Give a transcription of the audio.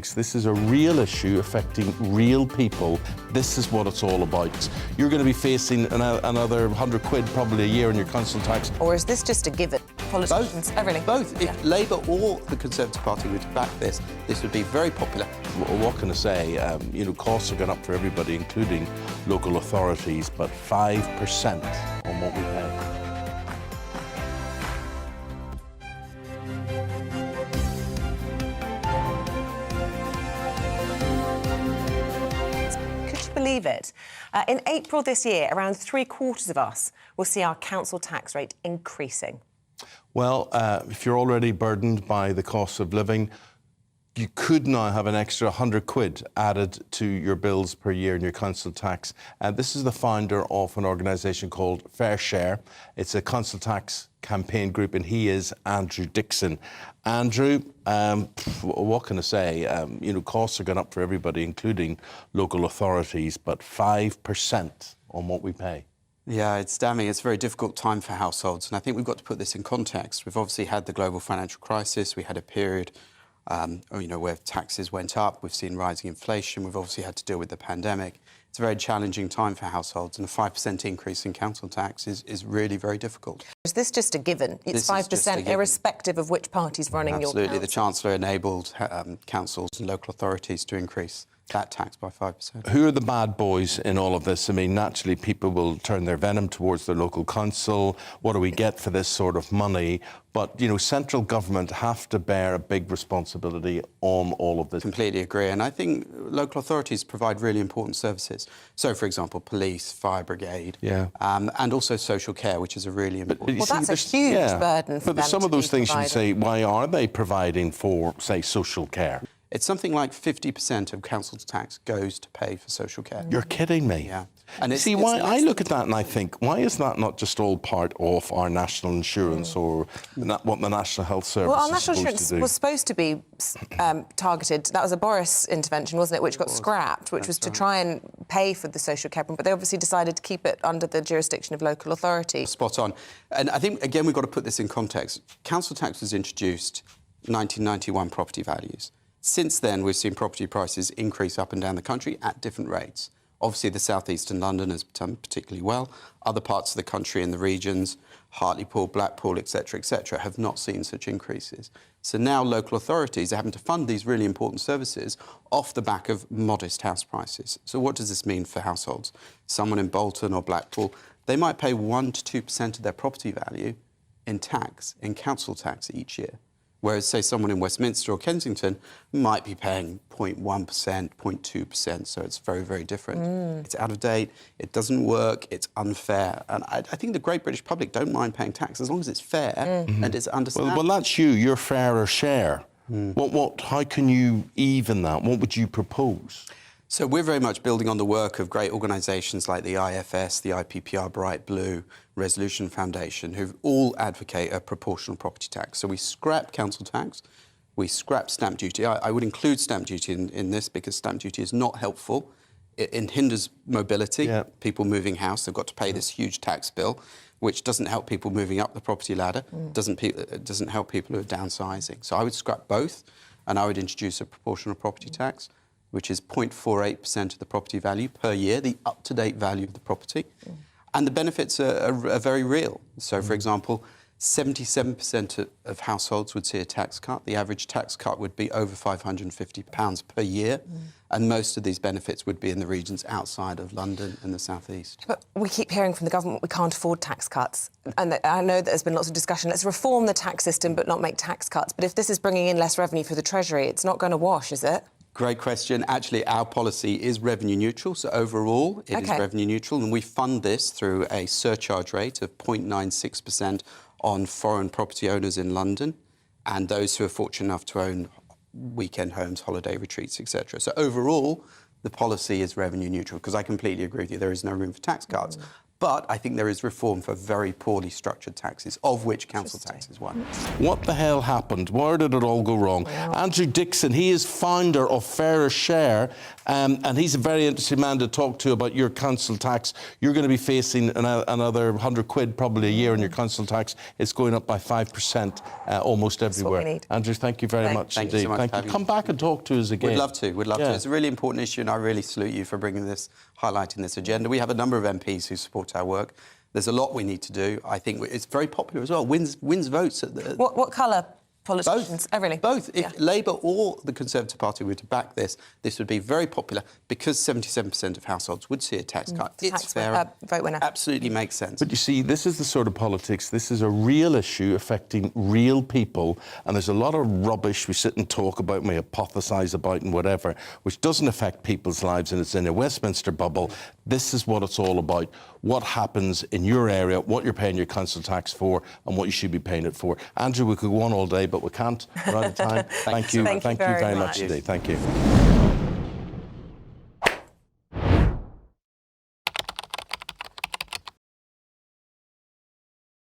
economics. This is a real issue affecting real people. This is what it's all about. You're going to be facing another 100 quid probably a year on your council tax. Or is this just a given? Politicians, really? Both. If Labour or the Conservative Party were to back this would be very popular. What can I say? Costs are going up for everybody, including local authorities, but 5% on what we pay. Believe it. In April this year, around 3/4 of us will see our council tax rate increasing. Well, if you're already burdened by the cost of living, you could now have an extra 100 quid added to your bills per year in your council tax. And this is the founder of an organisation called Fair Share. It's a council tax campaign group, and he is Andrew Dixon. Andrew, what can I say? Costs are going up for everybody, including local authorities, but 5% on what we pay. Yeah, it's damning. It's a very difficult time for households, and I think we've got to put this in context. We've obviously had the global financial crisis. We had a period where taxes went up. We've seen rising inflation. We've obviously had to deal with the pandemic. It's a very challenging time for households, and a 5% increase in council tax is really very difficult. Is this just a given? It's 5%, irrespective of which party's running your council? Absolutely. The Chancellor enabled councils and local authorities to increase that tax by 5%. Who are the bad boys in all of this? I mean, naturally, people will turn their venom towards their local council. What do we get for this sort of money? But, central government have to bear a big responsibility on all of this. Completely agree. And I think local authorities provide really important services. So, for example, police, fire brigade, and also social care, which is a really important... Well, that's a huge burden for them. But some of those things you providing. say, why are they providing for, say, social care? It's something like 50% of council tax goes to pay for social care. You're kidding me. Yeah. And I look at that and I think, why is that not just all part of our national insurance or what the National Health Service Well, our is national supposed insurance to do? was supposed to be targeted. That was a Boris intervention, wasn't it, which got scrapped, which was to try and pay for the social care, but they obviously decided to keep it under the jurisdiction of local authority. Spot on. And I think, again, we've got to put this in context. Council tax was introduced in 1991 property values. Since then, we've seen property prices increase up and down the country at different rates. Obviously, the southeast and London has done particularly well. Other parts of the country in the regions, Hartlepool, Blackpool, etc., have not seen such increases. So now local authorities are having to fund these really important services off the back of modest house prices. So what does this mean for households? Someone in Bolton or Blackpool, they might pay 1% to 2% of their property value in tax, in council tax each year. Whereas, say, someone in Westminster or Kensington might be paying 0.1%, 0.2%, so it's very, very different. It's out of date, it doesn't work, it's unfair. And I think the great British public don't mind paying tax as long as it's fair and it's understandable. Well, that's you're fairer share. How can you even that? What would you propose? So we're very much building on the work of great organisations like the IFS, the IPPR Bright Blue, Resolution Foundation, who all advocate a proportional property tax. So we scrap council tax, we scrap stamp duty. I would include stamp duty in this because stamp duty is not helpful. It hinders mobility, people moving house. They've got to pay this huge tax bill, which doesn't help people moving up the property ladder, doesn't help people who are downsizing. So I would scrap both, and I would introduce a proportional property tax, which is 0.48% of the property value per year, the up-to-date value of the property. And the benefits are very real. So, for example, 77% of households would see a tax cut. The average tax cut would be over £550 per year. And most of these benefits would be in the regions outside of London and the South East. But we keep hearing from the government we can't afford tax cuts. And I know that there's been lots of discussion. Let's reform the tax system but not make tax cuts. But if this is bringing in less revenue for the Treasury, it's not going to wash, is it? Great question. Actually, our policy is revenue neutral, so overall it is revenue neutral, and we fund this through a surcharge rate of 0.96% on foreign property owners in London and those who are fortunate enough to own weekend homes, holiday retreats, etc. So overall, the policy is revenue neutral, because I completely agree with you, there is no room for tax cuts. But I think there is reform for very poorly structured taxes, of which council tax is one. What the hell happened? Where did it all go wrong? Wow. Andrew Dixon, he is founder of Fairer Share, and he's a very interesting man to talk to about your council tax. You're going to be facing another 100 quid probably a year on your council tax. It's going up by 5% almost everywhere. What we need. Andrew, thank you very much Thank you indeed. so much Thank for you. having Come me. back and talk to us again. We'd love to. We'd love Yeah. to. It's a really important issue, and I really salute you for bringing this, highlighting this agenda. We have a number of MPs who support our work. There's a lot we need to do. I think it's very popular as well. Wins votes at the. What colour politicians? Both. Oh, really? Both. If Labour or the Conservative Party were to back this, this would be very popular because 77% of households would see a tax cut. It's fair. Vote winner. Absolutely makes sense. But you see, this is the sort of politics, this is a real issue affecting real people, and there's a lot of rubbish we sit and talk about and we hypothesise about and whatever, which doesn't affect people's lives, and it's in a Westminster bubble. This is what it's all about. What happens in your area, what you're paying your council tax for, and what you should be paying it for. Andrew, we could go on all day, but we can't. We're out of time. Thank you. Thank you very very much much. indeed. Thank you.